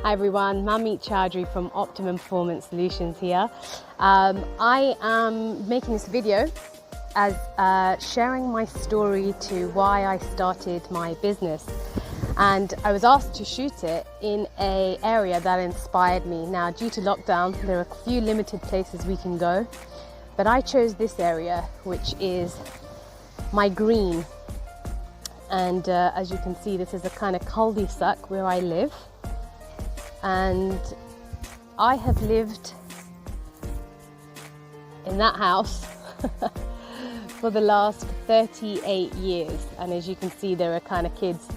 Hi everyone, Mamit Chaudhry from Optimum Performance Solutions here. I am making this video as sharing my story to why I started my business. And I was asked to shoot it in an area that inspired me. Now, due to lockdown, there are a few limited places we can go, but I chose this area, which is my green. And as you can see, this is a kind of cul-de-sac where I live. And I have lived in that house for the last 38 years. And as you can see, there are kind of kids,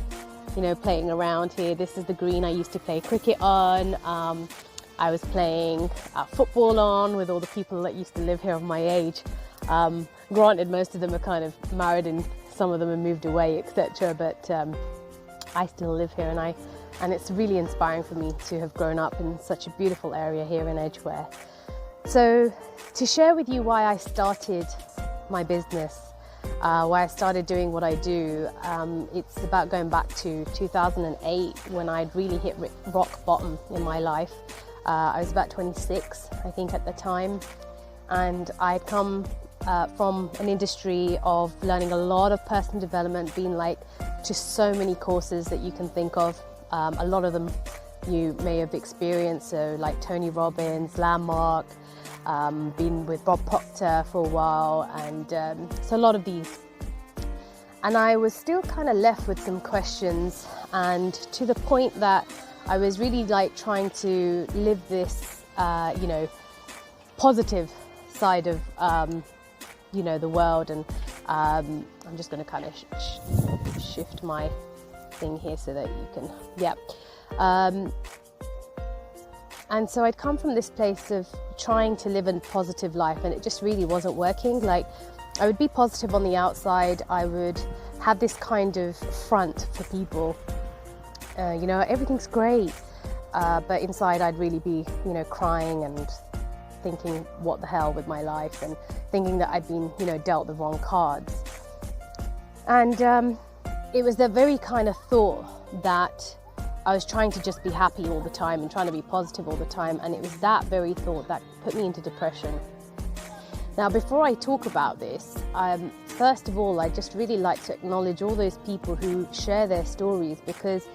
playing around here. This is the green I used to play cricket on. I was playing football on with all the people that used to live here of my age. Granted, most of them are kind of married and some of them have moved away, etc. But I still live here, and it's really inspiring for me to have grown up in such a beautiful area here in Edgware. So to share with you why I started my business, why I started doing what I do, it's about going back to 2008 when I'd really hit rock bottom in my life. I was about 26, I think, at the time, and I'd come from an industry of learning a lot of personal development, being like to so many courses that you can think of. A lot of them you may have experienced, so like Tony Robbins, Landmark, been with Bob Proctor for a while, and so a lot of these. And I was still kind of left with some questions, and to the point that I was really like trying to live this, positive side of, the world. And I'm just going to kind of shift my thing here so that you can, and so I'd come from this place of trying to live a positive life, and it just really wasn't working. Like, I would be positive on the outside, I would have this kind of front for people, everything's great, but inside I'd really be, crying and thinking what the hell with my life, and thinking that I'd been, dealt the wrong cards. And it was the very kind of thought that I was trying to just be happy all the time and trying to be positive all the time, and it was that very thought that put me into depression. Now, before I talk about this, first of all, I just really like to acknowledge all those people who share their stories, because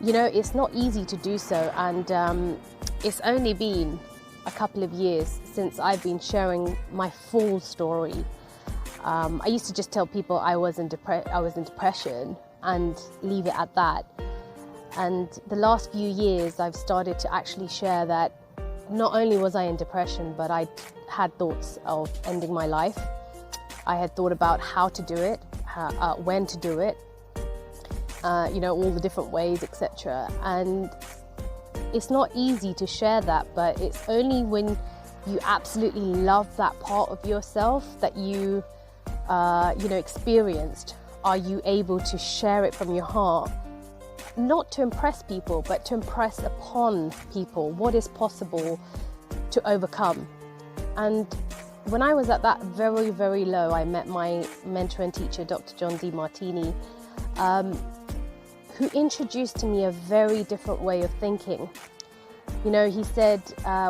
it's not easy to do so, and it's only been a couple of years since I've been sharing my full story. I used to just tell people I was in depression and leave it at that. And the last few years, I've started to actually share that not only was I in depression, but I had thoughts of ending my life. I had thought about how to do it, when to do it, all the different ways, etc. And it's not easy to share that, but it's only when you absolutely love that part of yourself that you experienced, are you able to share it from your heart, not to impress people, but to impress upon people what is possible to overcome. And when I was at that very, very low, I met my mentor and teacher, Dr. John D. Martini, who introduced to me a very different way of thinking. He said,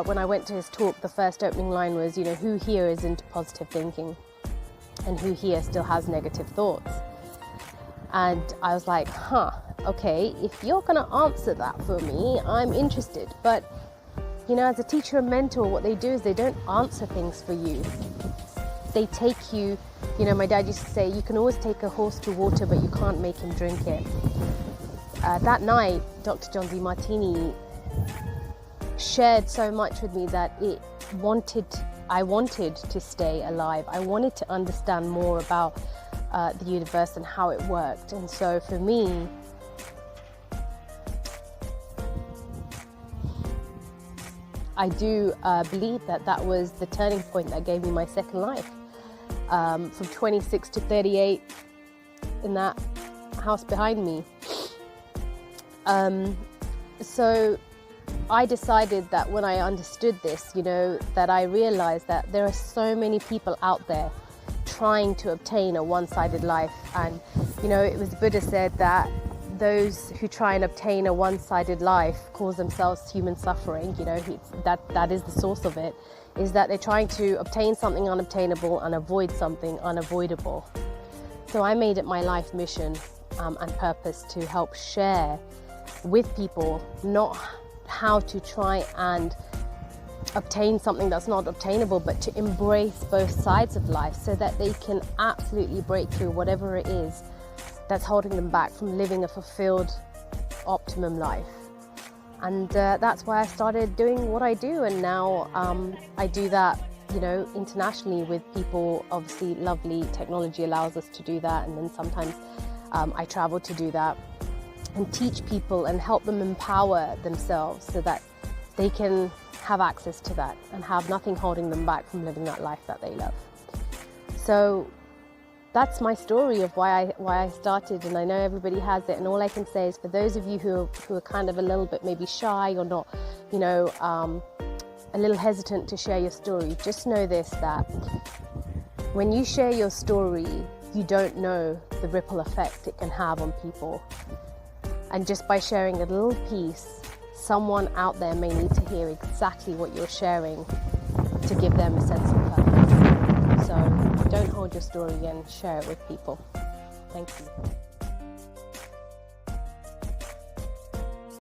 when I went to his talk, the first opening line was, who here is into positive thinking? And who here still has negative thoughts? And I was like, okay, if you're going to answer that for me, I'm interested. But, as a teacher and mentor, what they do is they don't answer things for you. They take you, my dad used to say, you can always take a horse to water, but you can't make him drink it. That night, Dr. John D. Martini shared so much with me that I wanted to stay alive. I wanted to understand more about the universe and how it worked. And so for me, I do believe that was the turning point that gave me my second life. From 26 to 38 in that house behind me. So I decided that when I understood this, that I realized that there are so many people out there trying to obtain a one-sided life. And, it was Buddha said that those who try and obtain a one-sided life cause themselves human suffering. You know, that is the source of it, is that they're trying to obtain something unobtainable and avoid something unavoidable. So I made it my life mission and purpose to help share with people not how to try and obtain something that's not obtainable, but to embrace both sides of life so that they can absolutely break through whatever it is that's holding them back from living a fulfilled, optimum life. And that's why I started doing what I do, and now I do that, you know, internationally with people. Obviously, lovely technology allows us to do that, and then sometimes I travel to do that and teach people and help them empower themselves so that they can have access to that and have nothing holding them back from living that life that they love. So that's my story of why I started, and I know everybody has it. And all I can say is, for those of you who are kind of a little bit maybe shy or not, you know, a little hesitant to share your story, just know this, that when you share your story, you don't know the ripple effect it can have on people. And just by sharing a little piece, someone out there may need to hear exactly what you're sharing to give them a sense of purpose. So don't hold your story and share it with people. Thank you.